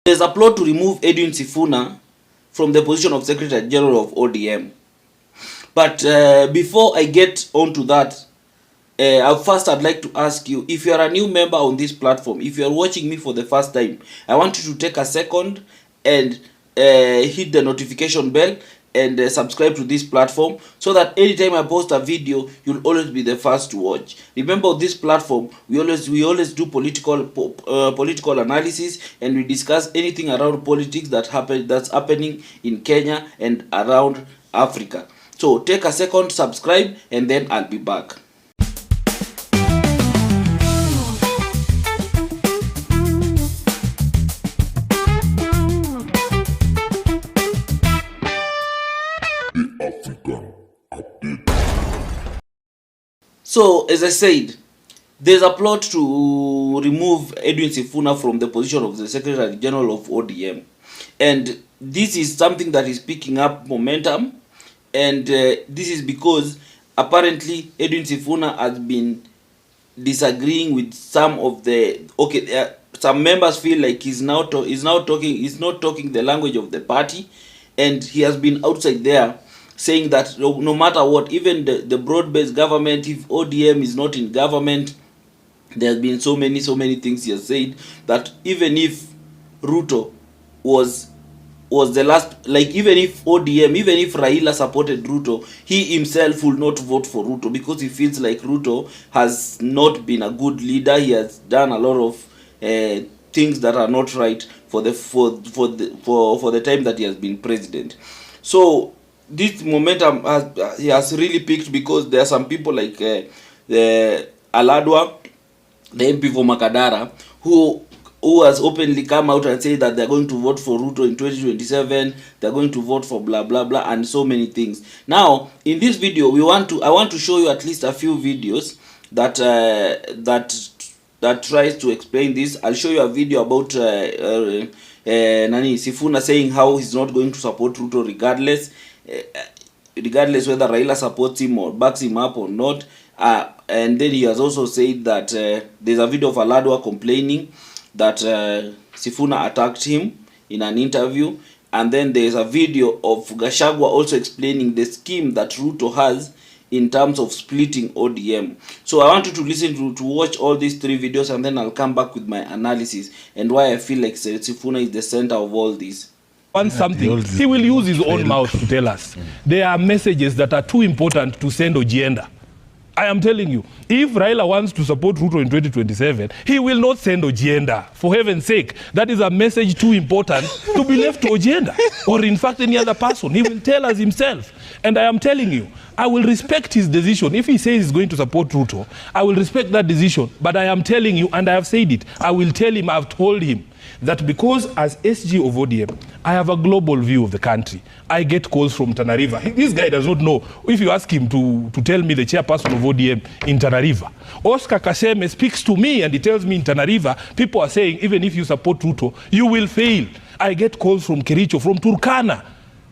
There's a plot to remove Edwin Sifuna from the position of Secretary General of ODM. But before I get on to that, I'd like to ask you, if you are a new member on this platform, if you are watching me for the first time, I want you to take a second and hit the notification bell and subscribe to this platform, so that anytime I post a video, you'll always be the first to watch. Remember, this platform, we always do political analysis, and we discuss anything around politics that's happening in Kenya and around Africa. So take a second, subscribe, and then I'll be back. So, as I said, there's a plot to remove Edwin Sifuna from the position of the Secretary General of ODM. And this is something that is picking up momentum. And this is because apparently Edwin Sifuna has been disagreeing with some of the... some members feel like he's not talking the language of the party. And he has been outside there saying that no matter what, even the broad-based government, if ODM is not in government, there have been so many things he has said, that even if Ruto was the last, like even if ODM, even if Raila supported Ruto, he himself will not vote for Ruto, because he feels like Ruto has not been a good leader. He has done a lot of things that are not right for the time that he has been president. So this momentum has really peaked, because there are some people like the Aladwa, the MP for Makadara, who has openly come out and say that they're going to vote for Ruto in 2027, they're going to vote for blah blah blah, and so many things. Now, in this video, I want to show you at least a few videos that tries to explain this. I'll show you a video about Sifuna saying how he's not going to support Ruto regardless whether Raila supports him or backs him up or not. And then he has also said that there's a video of Aladwa complaining that Sifuna attacked him in an interview. And then there's a video of Gachagua also explaining the scheme that Ruto has in terms of splitting ODM. So I want you to listen to watch all these three videos, and then I'll come back with my analysis and why I feel like Sifuna is the center of all this. Something, he will use his own mouth to tell us. There are messages that are too important to send agenda. I am telling you, if Raila wants to support Ruto in 2027, he will not send agenda. For heaven's sake, that is a message too important to be left to agenda, or in fact any other person. He will tell us himself. And I am telling you, I will respect his decision. If he says he's going to support Ruto, I will respect that decision. But I am telling you, and I have said it, I will tell him, I've told him, that because as SG of ODM, I have a global view of the country. I get calls from Tana River. This guy does not know. If you ask him to tell me the chairperson of ODM in Tana River, Oscar Kaseme speaks to me and he tells me in Tana River, people are saying, even if you support Ruto, you will fail. I get calls from Kericho, from Turkana.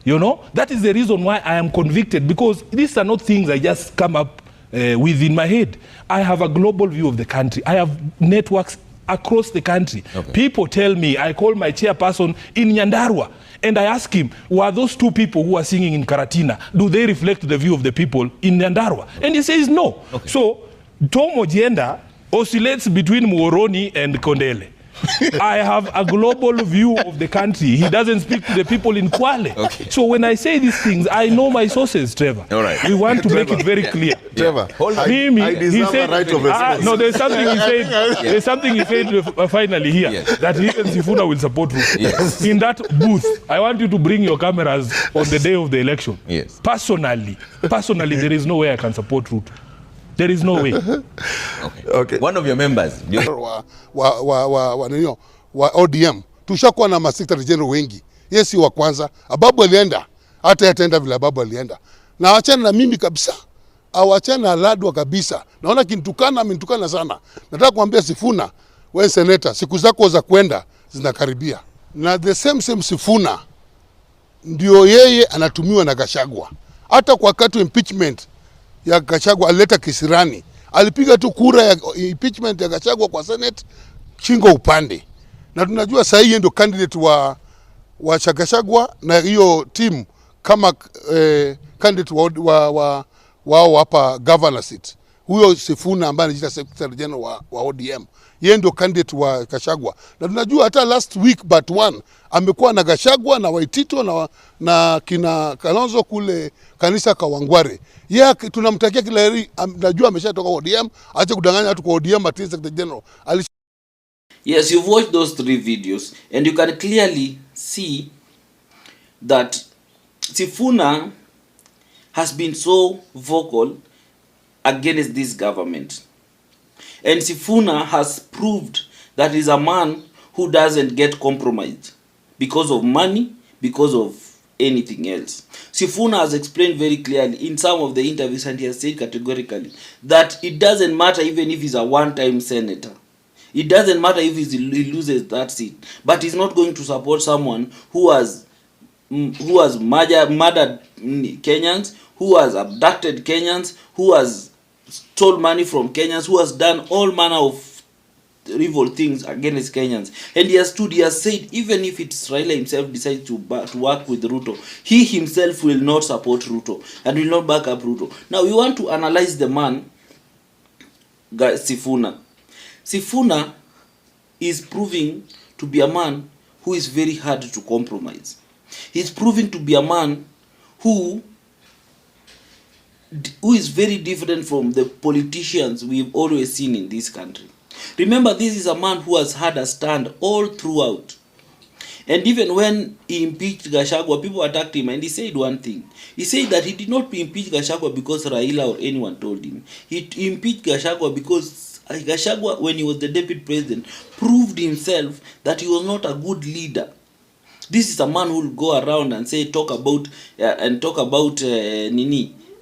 You know, that is the reason why I am convicted, because these are not things I just come up within my head. I have a global view of the country. I have networks across the country. Okay. People tell me, I call my chairperson in Nyandarua and I ask him, were those two people who are singing in Karatina, do they reflect the view of the people in Nyandarua? And he says no. Okay. So Tom Ojienda oscillates between Muhoroni and Kondele. I have a global view of the country. He doesn't speak to the people in Kwale. Okay. So when I say these things, I know my sources, Trevor. All right. We want to make it very clear. Trevor, he said, no, there's something he said. There's something he said finally here, that even Sifuna will support Ruto. Yes. In that booth, I want you to bring your cameras on the day of the election. Yes. Personally, there is no way I can support Ruto. There is no way. Okay. One of your members wa ODM tushakuwa na Secretary General wengi. Yesi wa kwanza, Ababu alienda, hata yataenda vile Ababu alienda. Na wachana na mimi kabisa. Awachana na Aladwa kabisa. Naona amenitukana sana. Nataka kuambia Sifuna, wewe senator, siku zako za kwenda zinakaribia. Na the same Sifuna ndio yeye anatumiwa na Gachagua. Hata kwa wakati impeachment ya Gachagua alileta kisirani. Alipiga tu kura ya impeachment ya Gachagua kwa Senate, shingo upande. na tunajua sasa hii ndio candidate wa Gachagua na hiyo team kama candidate wao hapa governor seat. Huyo Sifuna ambaye anajiita secretary general wa ODM, yeye ndio candidate wa Gachagua, na tunajua hata last week but one amekuwa na Gachagua na Waitito na kina Kalonzo kule kanisa Kawangware. Yeye tunamtakia kila heri, najua ameshatoka ODM, acha kudanganya watu kwa ODM ati secretary general. Yes, you've watched those 3 videos and you can clearly see that Sifuna has been so vocal against this government. And Sifuna has proved that he's a man who doesn't get compromised because of money, because of anything else. Sifuna has explained very clearly in some of the interviews, and he has said categorically that it doesn't matter even if he's a one-time senator. It doesn't matter if he loses that seat, but he's not going to support someone who has murdered Kenyans, who has abducted Kenyans, who has stole money from Kenyans, who has done all manner of evil things against Kenyans. And he has said, even if it's Raila himself decides to work with Ruto, he himself will not support Ruto and will not back up Ruto. Now we want to analyze the man, Sifuna. Sifuna is proving to be a man who is very hard to compromise. He's proving to be a man who is very different from the politicians we've always seen in this country. Remember, this is a man who has had a stand all throughout. And even when he impeached Gachagua, people attacked him, and he said one thing. He said that he did not impeach Gachagua because Raila or anyone told him. He impeached Gachagua because Gachagua, when he was the deputy president, proved himself that he was not a good leader. This is a man who will go around and say, talk about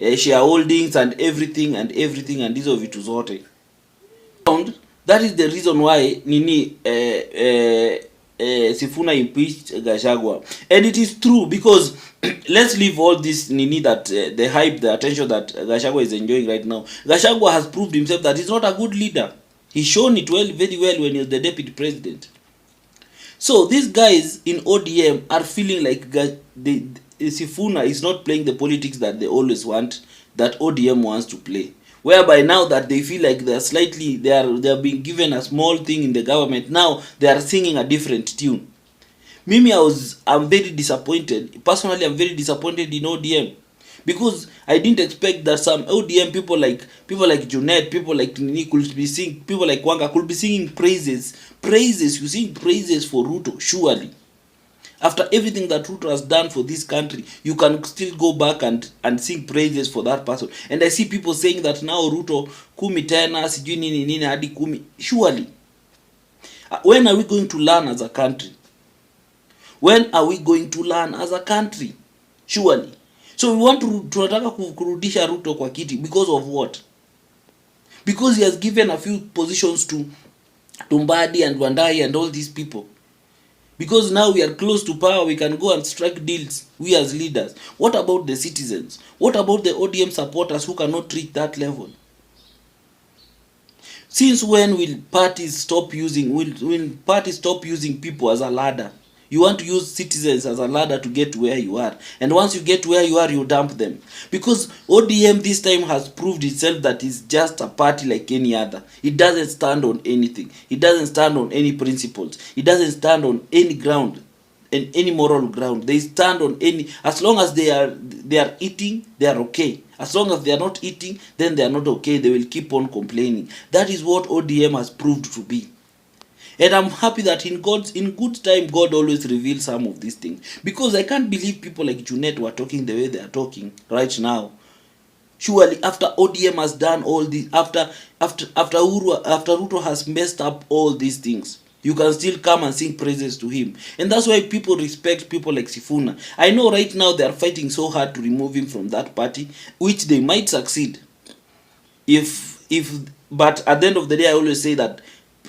shareholdings and everything and hizo vitu zote. That is the reason why Sifuna impeached Gachagua, and it is true because let's leave all this that the hype, the attention that Gachagua is enjoying right now. Gachagua has proved himself that he's not a good leader. He's shown it very well when he was the deputy president. So these guys in ODM are feeling like Sifuna is not playing the politics that they always want, that ODM wants to play. Whereby now that they feel like they are being given a small thing in the government, now they are singing a different tune. Mimi, I'm very disappointed. Personally, I'm very disappointed in ODM. Because I didn't expect that some ODM people like Junet, people like Nini could be singing, people like Wanga could be singing praises. You sing praises for Ruto, surely. After everything that Ruto has done for this country, you can still go back and sing praises for that person. And I see people saying that now Ruto kumi tena sijui nini hadi kumi. Surely. When are we going to learn as a country? When are we going to learn as a country? Surely. So we want tunataka kurudisha Ruto kwa kiti because of what? Because he has given a few positions to Mbadi and Wandai and all these people. Because now we are close to power, we can go and strike deals, we as leaders. What about the citizens? What about the ODM supporters who cannot reach that level? Since when will parties stop using people as a ladder? You want to use citizens as a ladder to get to where you are. And once you get where you are, you dump them. Because ODM this time has proved itself that it's just a party like any other. It doesn't stand on anything. It doesn't stand on any principles. It doesn't stand on any ground, and any moral ground. They stand on any, as long as they are eating, they are okay. As long as they are not eating, then they are not okay. They will keep on complaining. That is what ODM has proved to be. And I'm happy that in good time, God always reveals some of these things. Because I can't believe people like Junet were talking the way they are talking right now. Surely after ODM has done all this, after Ruto has messed up all these things, you can still come and sing praises to him. And that's why people respect people like Sifuna. I know right now they are fighting so hard to remove him from that party, which they might succeed. But at the end of the day, I always say that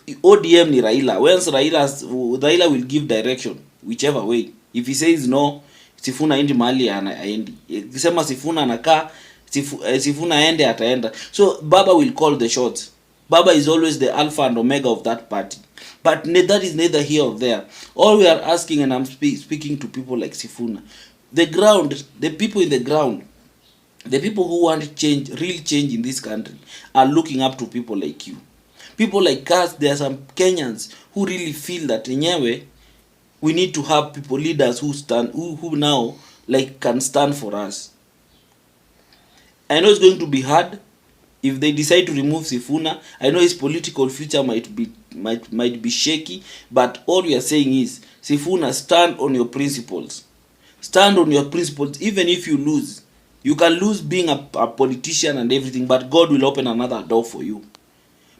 ODM ni Raila. Once Raila will give direction whichever way. If he says no, Sifuna endi mahali aendi. Ikisema Sifuna anakaa, Sifuna aende ataenda. So Baba will call the shots. Baba is always the alpha and omega of that party. But that is neither here or there. All we are asking, and I'm speaking to people like Sifuna, the ground, the people in the ground, the people who want change, real change in this country, are looking up to people like you. People like us, there are some Kenyans who really feel that anyway, we need to have people, leaders who stand, who now like can stand for us. I know it's going to be hard if they decide to remove Sifuna. I know his political future might be shaky, but all we are saying is, Sifuna, stand on your principles. Stand on your principles. Even if you lose, you can lose being a politician and everything, but God will open another door for you.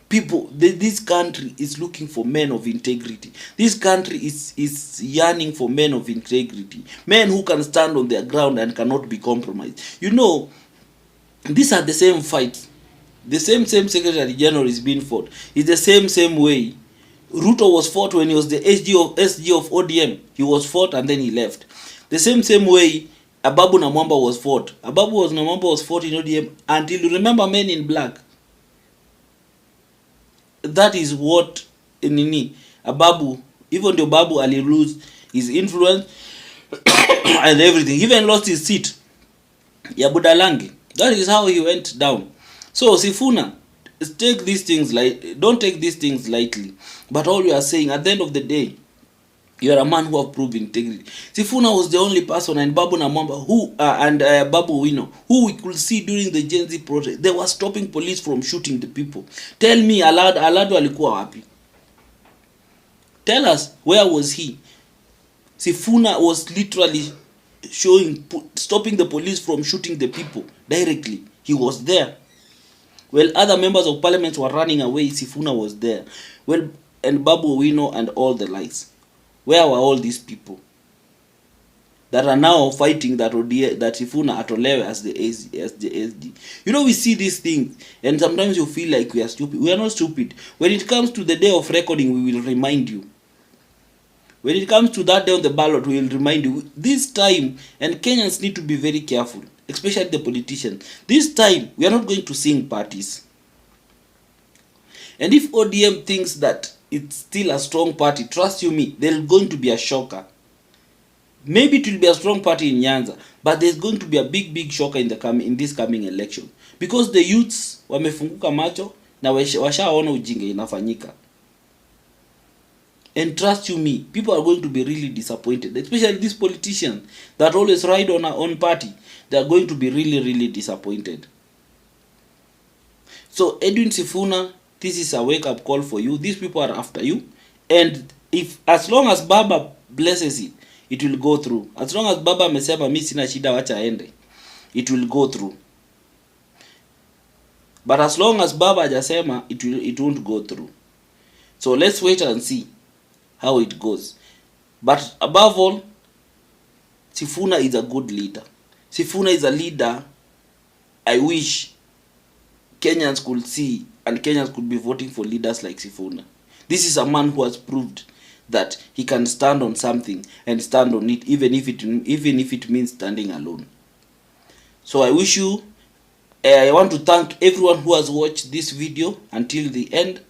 People, this country is looking for men of integrity. This country is yearning for men of integrity. Men who can stand on their ground and cannot be compromised. You know, these are the same fights. The same Secretary General is being fought. It's the same way Ruto was fought when he was the SG of ODM. He was fought and then he left. The same way Ababu Namwamba was fought. Namwamba was fought in ODM until, you remember, Men in Black. That is what Ababu, even though Babu Ali lose his influence and everything, he even lost his seat. Yabudalangi. That is how he went down. So Sifuna, take these things don't take these things lightly. But all we are saying, at the end of the day, you are a man who have proved integrity. Sifuna was the only person, and Babu Namwamba, who and Babu Wino, who we could see during the Gen Z protest, they were stopping police from shooting the people. Tell me, Alado alikuwa wapi? Tell us, where was he? Sifuna was literally stopping the police from shooting the people directly. He was there. Well, other members of parliament were running away. Sifuna was there. Well, and Babu Wino and all the likes. Where were all these people that are now fighting that Sifuna atolewe as the SD? You know, we see these things, and sometimes you feel like we are stupid. We are not stupid. When it comes to the day of recording, we will remind you. When it comes to that day on the ballot, we will remind you. This time, and Kenyans need to be very careful, especially the politicians. This time, we are not going to sing parties. And if ODM thinks that it's still a strong party, trust you me, there's going to be a shocker. Maybe it will be a strong party in Nyanza, but there's going to be a big shocker in this coming election. Because the youths wamefunguka macho na washaona ujinga inafanyika. And trust you me, people are going to be really disappointed, especially these politicians that always ride on our own party. They are going to be really disappointed. So Edwin Sifuna, this is a wake-up call for you. These people are after you. And if, as long as Baba blesses it, it will go through. As long as Baba amesema mimi sina shida wacha aende, it will go through. But as long as Baba hajasema, it won't go through. So let's wait and see how it goes. But above all, Sifuna is a good leader. Sifuna is a leader I wish Kenyans could see, and Kenyans could be voting for leaders like Sifuna. This is a man who has proved that he can stand on something and stand on it, even if it means standing alone. So I wish you, I want to thank everyone who has watched this video until the end,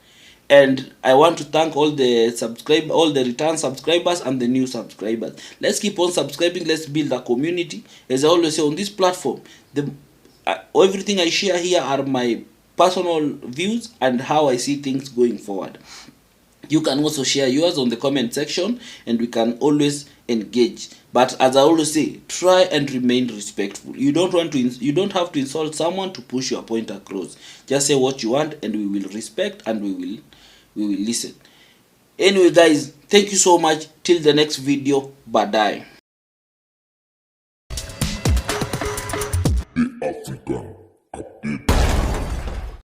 and I want to thank all the return subscribers and the new subscribers. Let's keep on subscribing. Let's build a community. As I always say on this platform, everything I share here are my personal views and how I see things going forward. You can also share yours on the comment section, and we can always engage. But as I always say, try and remain respectful. You don't have to insult someone to push your point across. Just say what you want, and we will respect, and we will listen. Anyway, guys, thank you so much. Till the next video. Bye.